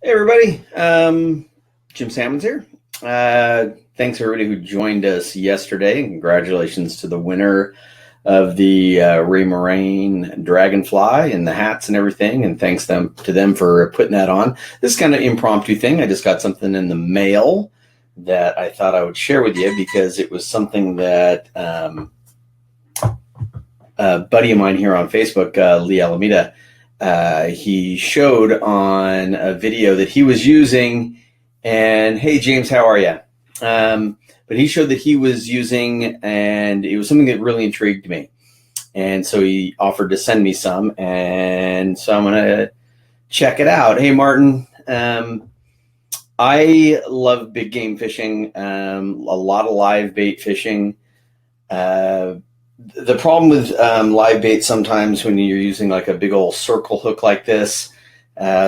Hey everybody, Jim Sammons here. Thanks everybody who joined us yesterday. Congratulations to the winner of the Ray Moraine Dragonfly and the hats and everything, and thanks to them for putting that on. This kind of impromptu thing. I just got something in the mail that I thought I would share with you because it was something that a buddy of mine here on Facebook, Lee Alameda, he showed on a video that he was using. And hey, James, how are you? But he showed that he was using, and it was something that really intrigued me. And so he offered to send me some, and so I'm going to check it out. Hey, Martin, I love big game fishing, a lot of live bait fishing. The problem with live bait sometimes when you're using like a big old circle hook like this,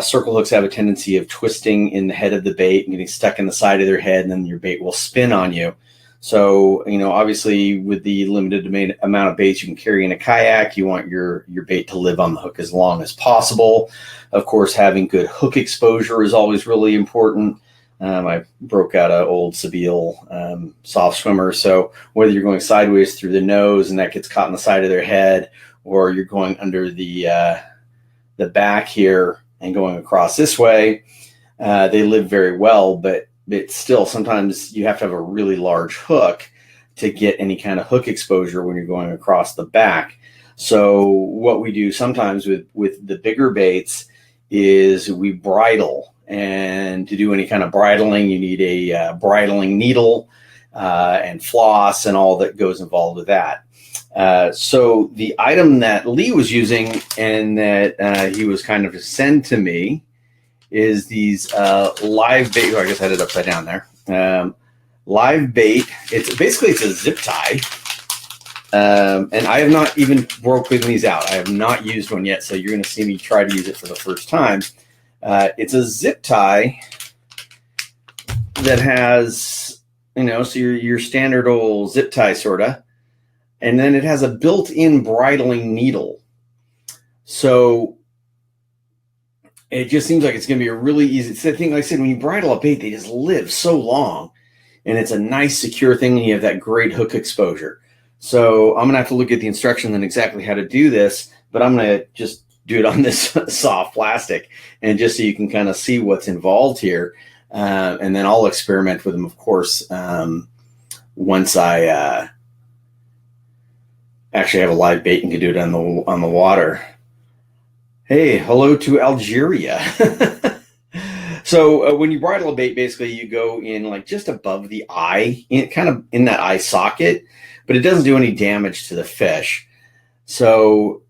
circle hooks have a tendency of twisting in the head of the bait and getting stuck in the side of their head, and then your bait will spin on you. So, obviously with the limited amount of baits you can carry in a kayak, you want your bait to live on the hook as long as possible. Of course, having good hook exposure is always really important. I broke out an old Sebile soft swimmer. So whether you're going sideways through the nose and that gets caught in the side of their head, or you're going under the back here and going across this way, they live very well, but still sometimes you have to have a really large hook to get any kind of hook exposure when you're going across the back. So what we do sometimes with the bigger baits is we bridle. And to do any kind of bridling, you need a bridling needle and floss and all that goes involved with that. So the item that Lee was using and that he was kind of to send to me is these live bait. Oh, I guess I had it upside down there. Live bait. It's a zip tie. And I have not even broken these out. I have not used one yet. So you're going to see me try to use it for the first time. It's a zip tie that has, so your standard old zip tie sort of, and then it has a built-in bridling needle. So it just seems like it's going to be a really easy thing. Like I said, when you bridle a bait, they just live so long, and it's a nice, secure thing, and you have that great hook exposure. So I'm going to have to look at the instructions and exactly how to do this, but I'm going to just do it on this soft plastic, and just so you can kind of see what's involved here. And then I'll experiment with them, of course, once I actually have a live bait and can do it on the water. Hey, hello to Algeria. So when you bridle a bait, basically you go in like just above the eye, kind of in that eye socket, but it doesn't do any damage to the fish. So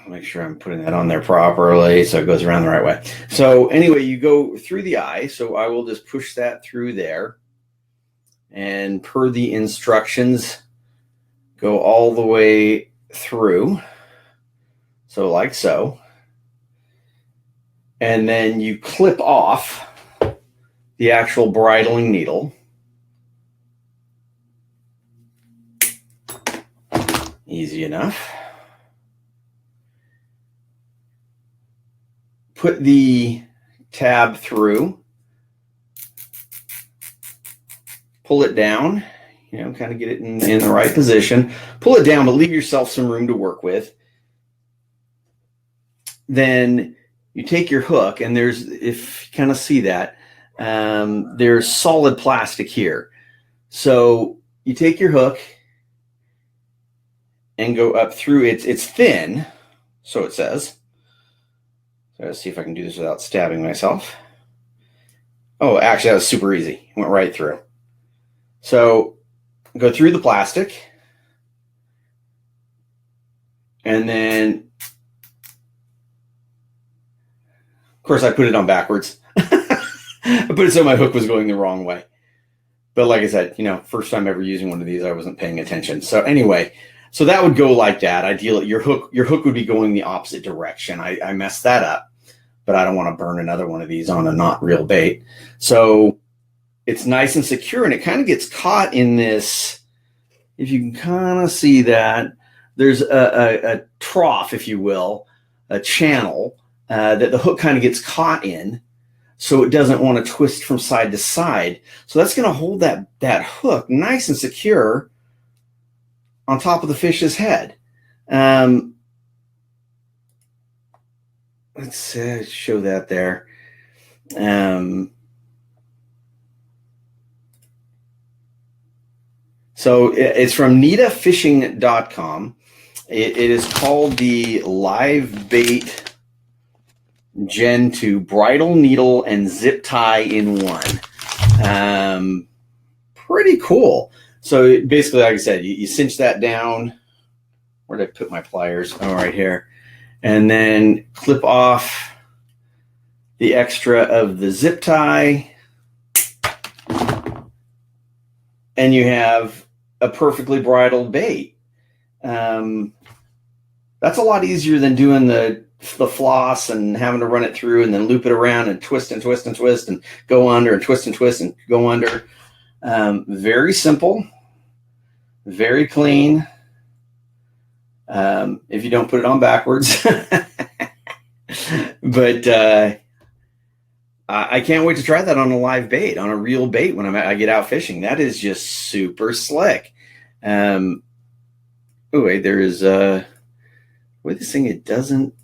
make sure I'm putting that on there properly so it goes around the right way. So anyway, you go through the eye. So I will just push that through there, and per the instructions, go all the way through. So like so. And then you clip off the actual bridling needle. Easy enough. Put the tab through, pull it down, kind of get it in the right position. Pull it down, but leave yourself some room to work with. Then you take your hook, and if you kind of see that, there's solid plastic here. So you take your hook and go up through. It's thin, so it says. So let's see if I can do this without stabbing myself. Oh, actually, that was super easy. Went right through. So go through the plastic, and then, of course, I put it on backwards. I put it so my hook was going the wrong way. But like I said, first time ever using one of these, I wasn't paying attention. So anyway, so that would go like that. Ideally, your hook would be going the opposite direction. I messed that up, but I don't want to burn another one of these on a not real bait. So it's nice and secure, and it kind of gets caught in this. If you can kind of see that, there's a trough, if you will, a channel that the hook kind of gets caught in, so it doesn't want to twist from side to side. So that's going to hold that hook nice and secure on top of the fish's head. Let's show that there. So it's from nittafishing.com. It is called the Live Bait Gen2 bridle, needle, and zip tie in one. Pretty cool. So basically, like I said, you cinch that down. Where did I put my pliers? Oh, right here. And then clip off the extra of the zip tie. And you have a perfectly bridled bait. That's a lot easier than doing the floss and having to run it through and then loop it around and twist and twist and twist and go under and twist and go under. Very simple, very clean. If you don't put it on backwards. But I can't wait to try that on a live bait, on a real bait when I get out fishing. That is just super slick. Oh, wait, there is wait, this thing, it doesn't.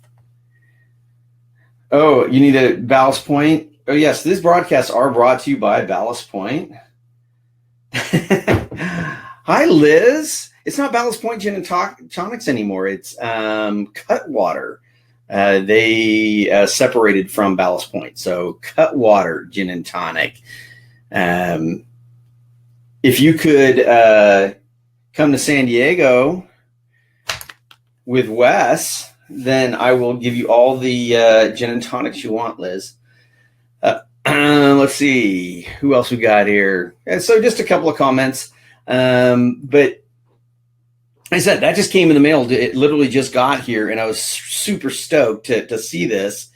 Oh, you need a Ballast Point. Oh, yes, these broadcasts are brought to you by Ballast Point. Hi, Liz. It's not Ballast Point Gin and Tonics anymore. It's Cutwater. They separated from Ballast Point. So Cutwater Gin and Tonic. If you could come to San Diego with Wes, then I will give you all the gin and tonics you want, Liz. Let's see who else we got here. And so just a couple of comments. But I said that just came in the mail. It literally just got here, and I was super stoked to see this.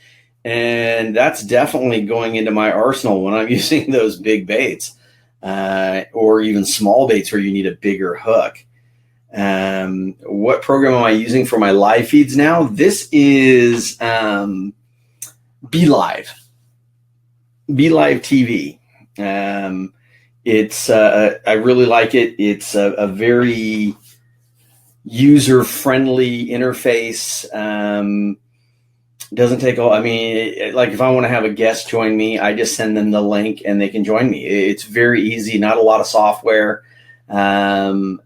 And that's definitely going into my arsenal when I'm using those big baits, or even small baits where you need a bigger hook. What program am I using for my live feeds now? This is BeLive TV. It's I really like it. It's a very user-friendly interface. Doesn't take all. I mean, like if I want to have a guest join me, I just send them the link and they can join me. It's very easy. Not a lot of software, and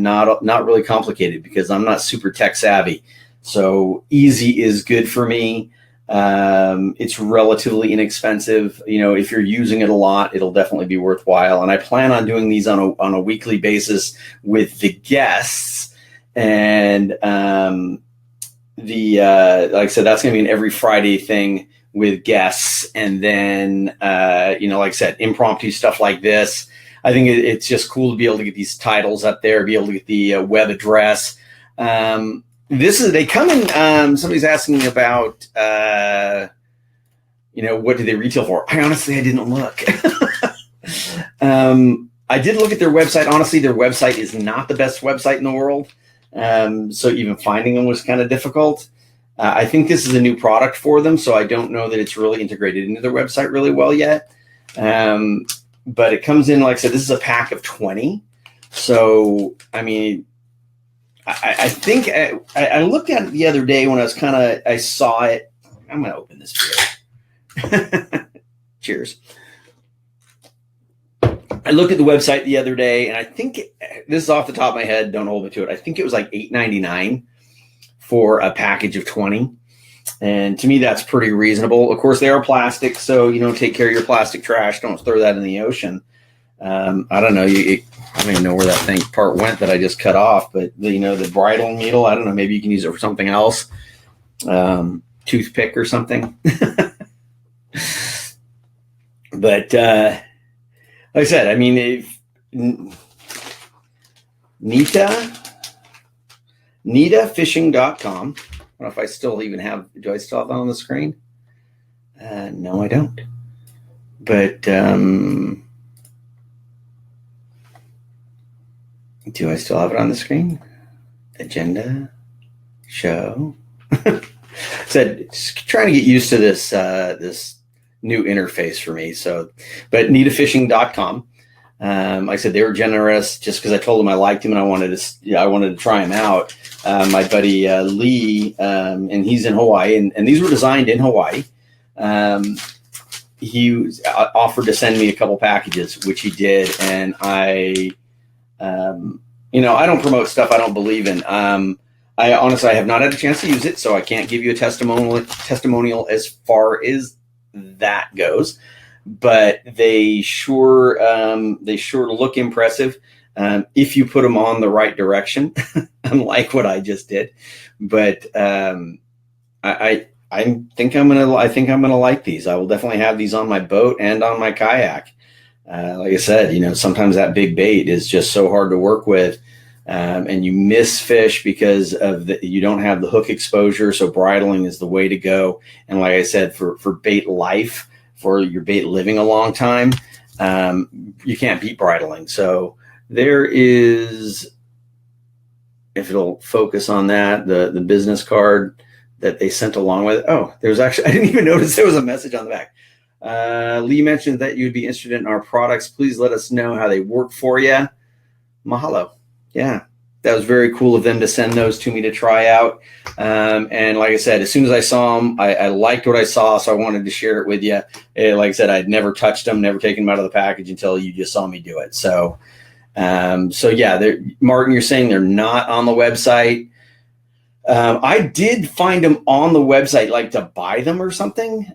not really complicated because I'm not super tech savvy. So easy is good for me. It's relatively inexpensive. You know, if you're using it a lot, it'll definitely be worthwhile. And I plan on doing these on a weekly basis with the guests. And like I said, that's going to be an every Friday thing with guests. And then, like I said, impromptu stuff like this. I think it's just cool to be able to get these titles up there, be able to get the web address. They come in, somebody's asking me about, what do they retail for? I didn't look. I did look at their website. Honestly, their website is not the best website in the world. So even finding them was kind of difficult. I think this is a new product for them, so I don't know that it's really integrated into their website really well yet. But it comes in, like I said, this is a pack of 20. So, I mean, I think I looked at it the other day when I saw it. I'm going to open this beer. Cheers. I looked at the website the other day, and I think this is off the top of my head. Don't hold me to it. I think it was like $8.99 for a package of 20. And to me, that's pretty reasonable. Of course, they are plastic, so, take care of your plastic trash. Don't throw that in the ocean. I don't know. I don't even know where that part went that I just cut off, but the bridle needle, I don't know. Maybe you can use it for something else. Toothpick or something. But, like I said, I mean, nittafishing.com. I don't know if I still even have, do I still have that on the screen? No, I don't. But do I still have it on the screen? Agenda, show. said, just trying to get used to this this new interface for me. So, but nittafishing.com. Like I said, they were generous just because I told them I liked him and I wanted to try him out. My buddy Lee, and he's in Hawaii, and these were designed in Hawaii. He offered to send me a couple packages, which he did, and I don't promote stuff I don't believe in. I honestly have not had a chance to use it, so I can't give you a testimonial as far as that goes. But they sure look impressive if you put them on the right direction, unlike what I just did. But I think I'm gonna like these. I will definitely have these on my boat and on my kayak. Like I said, sometimes that big bait is just so hard to work with, and you miss fish because of you don't have the hook exposure. So bridling is the way to go. And like I said, for bait life, for your bait living a long time, you can't beat bridling. So there is, if it'll focus on that, the business card that they sent along with it. Oh, there's actually, I didn't even notice there was a message on the back. Lee mentioned that you'd be interested in our products. Please let us know how they work for you. Mahalo. Yeah, that was very cool of them to send those to me to try out. And like I said, as soon as I saw them, I liked what I saw, so I wanted to share it with you. Like I said, I'd never touched them, never taken them out of the package until you just saw me do it. So yeah, Martin, you're saying they're not on the website. I did find them on the website, like to buy them or something.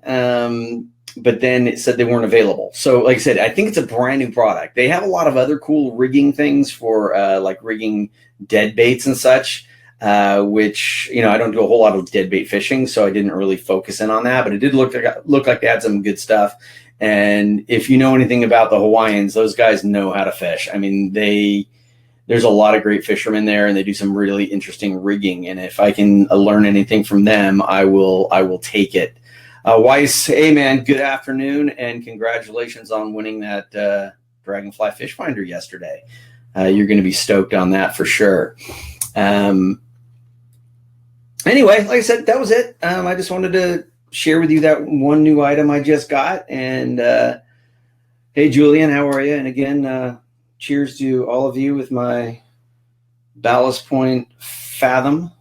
But then it said they weren't available. So like I said, I think it's a brand new product. They have a lot of other cool rigging things for like rigging dead baits and such, which, I don't do a whole lot of dead bait fishing, so I didn't really focus in on that, but it did look like they had some good stuff. And if you know anything about the Hawaiians, those guys know how to fish. I mean, there's a lot of great fishermen there, and they do some really interesting rigging. And if I can learn anything from them, I will take it. Weiss, hey man, good afternoon, and congratulations on winning that Dragonfly Fish Finder yesterday. You're going to be stoked on that for sure. Anyway, like I said, that was it. I just wanted to share with you that one new item I just got. And hey, Julian, how are you? And again, cheers to all of you with my Ballast Point Fathom.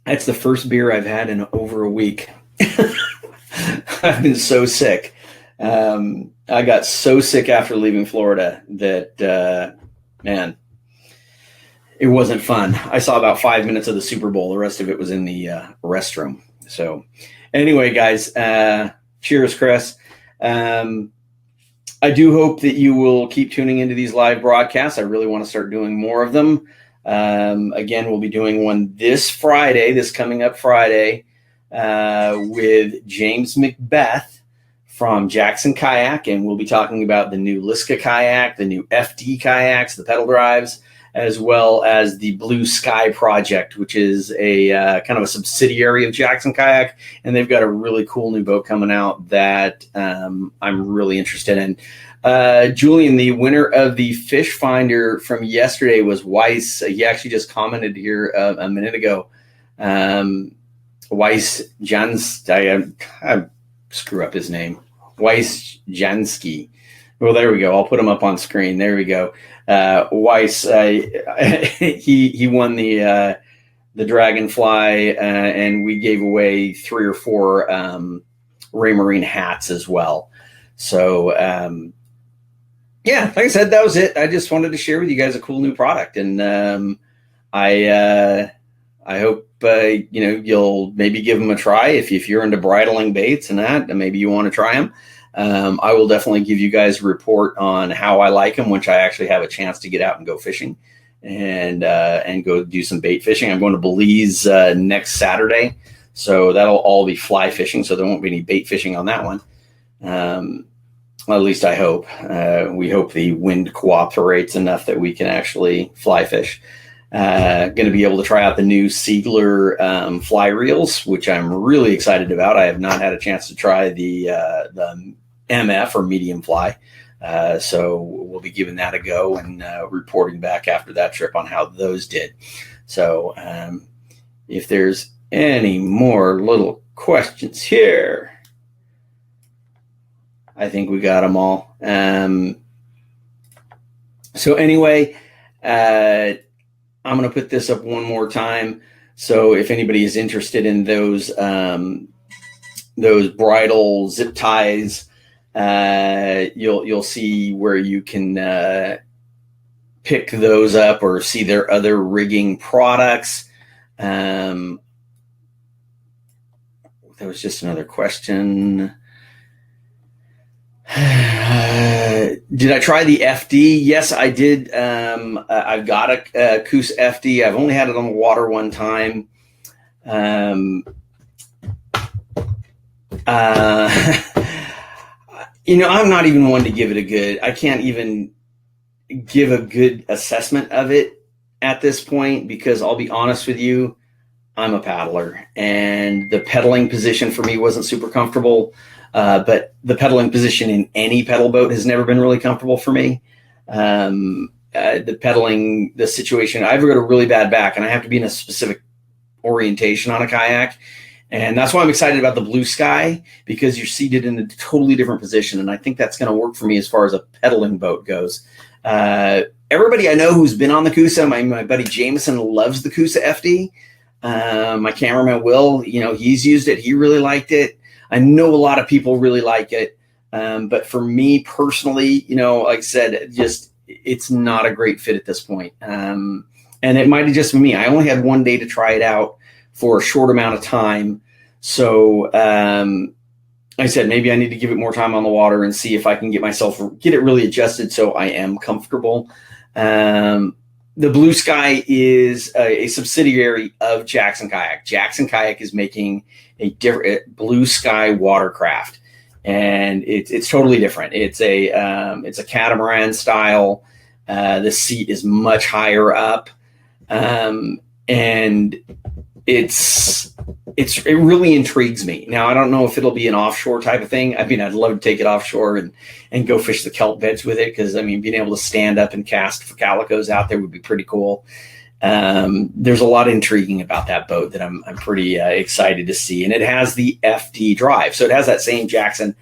That's the first beer I've had in over a week. I've been so sick. I got so sick after leaving Florida that, man, it wasn't fun. I saw about 5 minutes of the Super Bowl. The rest of it was in the restroom. So anyway, guys, cheers, Chris. I do hope that you will keep tuning into these live broadcasts. I really want to start doing more of them. Again, we'll be doing one this coming up Friday, with James Macbeth from Jackson Kayak, and we'll be talking about the new Liska kayak, the new FD kayaks, the pedal drives, as well as the Blue Sky project, which is a kind of a subsidiary of Jackson Kayak, and they've got a really cool new boat coming out that I'm really interested in. Julian, the winner of the Fish Finder from yesterday was Weiss. He actually just commented here a minute ago. Weiss Jans, I screw up his name. Weiss Jansky. Well, there we go. I'll put him up on screen. There we go. Weiss, he won the Dragonfly, and we gave away 3 or 4 Raymarine hats as well. So, yeah, like I said, that was it. I just wanted to share with you guys a cool new product, and I hope you'll maybe give them a try if you're into bridling baits and that, and maybe you want to try them. I will definitely give you guys a report on how I like them once I actually have a chance to get out and go fishing and go do some bait fishing. I'm going to Belize next Saturday, so that'll all be fly fishing, so there won't be any bait fishing on that one. At least I hope. We hope the wind cooperates enough that we can actually fly fish. Going to be able to try out the new Siegler fly reels, which I'm really excited about. I have not had a chance to try the MF or medium fly. So we'll be giving that a go and reporting back after that trip on how those did. So if there's any more little questions here. I think we got them all. So anyway, I'm going to put this up one more time. So if anybody is interested in those bridle zip ties, you'll see where you can pick those up or see their other rigging products. There was just another question. Did I try the FD? Yes, I did. I've got a Coosa FD. I've only had it on the water one time. I'm not even one to give it a good, I can't even give a good assessment of it at this point, because I'll be honest with you, I'm a paddler and the pedaling position for me wasn't super comfortable. But the pedaling position in any pedal boat has never been really comfortable for me. The situation, I've got a really bad back and I have to be in a specific orientation on a kayak. And that's why I'm excited about the Blue Sky, because you're seated in a totally different position. And I think that's going to work for me as far as a pedaling boat goes. Everybody I know who's been on the Coosa, my buddy Jameson loves the Coosa FD. My cameraman Will, he's used it. He really liked it. I know a lot of people really like it. But for me personally, like I said, it's not a great fit at this point. And it might have just been me. I only had one day to try it out for a short amount of time. So, I said, maybe I need to give it more time on the water and see if I can get it really adjusted so I am comfortable. The Blue Sky is a subsidiary of Jackson Kayak. Jackson Kayak is making a different Blue Sky watercraft, and it's totally different. It's a catamaran style. The seat is much higher up, and it really intrigues me. Now, I don't know if it'll be an offshore type of thing. I mean, I'd love to take it offshore and go fish the kelp beds with it, because, being able to stand up and cast for calicos out there would be pretty cool. There's a lot intriguing about that boat that I'm pretty excited to see. And it has the FD drive. So it has that same Jackson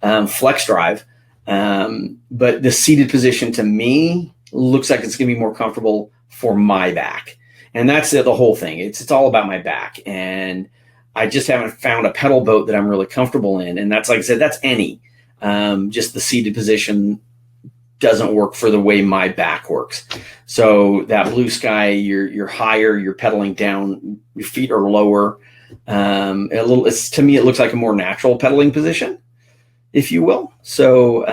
flex drive. But the seated position to me looks like it's going to be more comfortable for my back. And that's the whole thing. It's all about my back. And I just haven't found a pedal boat that I'm really comfortable in. And that's, like I said, that's any. Just the seated position doesn't work for the way my back works. So that Blue Sky, you're higher, you're pedaling down, your feet are lower. To me, it looks like a more natural pedaling position, if you will. So,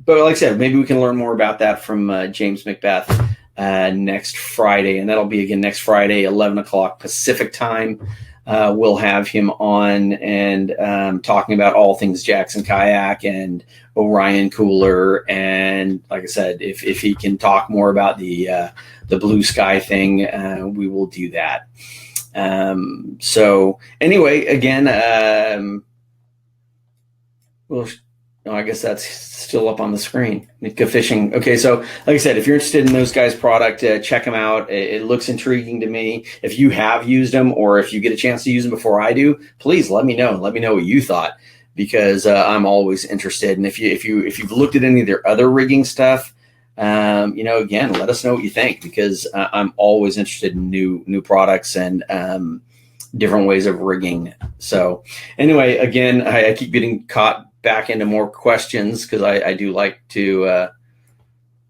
but like I said, maybe we can learn more about that from James Macbeth next Friday, and that'll be again next Friday, 11 o'clock Pacific time. We'll have him on and talking about all things Jackson Kayak and Orion Cooler, and like I said, if he can talk more about the Blue Sky thing, we will do that. So anyway, again, I guess that's still up on the screen. Nitta Fishing. Okay, so like I said, if you're interested in those guys' product, check them out. It looks intriguing to me. If you have used them, or if you get a chance to use them before I do, please let me know. Let me know what you thought, because I'm always interested. And if you've looked at any of their other rigging stuff, again, let us know what you think, because I'm always interested in new products and different ways of rigging. So anyway, again, I keep getting caught back into more questions, because I do like to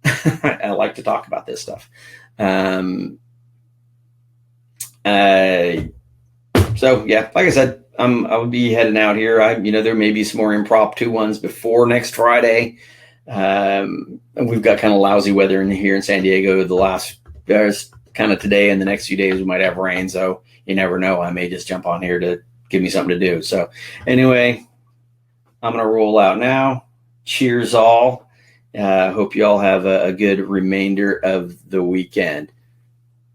I like to talk about this stuff. So yeah, like I said, I would be heading out here. There may be some more impromptu ones before next Friday. We've got kind of lousy weather here in San Diego. There's kind of today and the next few days we might have rain, so you never know. I may just jump on here to give me something to do. So anyway, I'm going to roll out now. Cheers all. Hope you all have a good remainder of the weekend.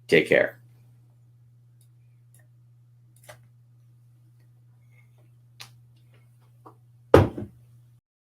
Take care.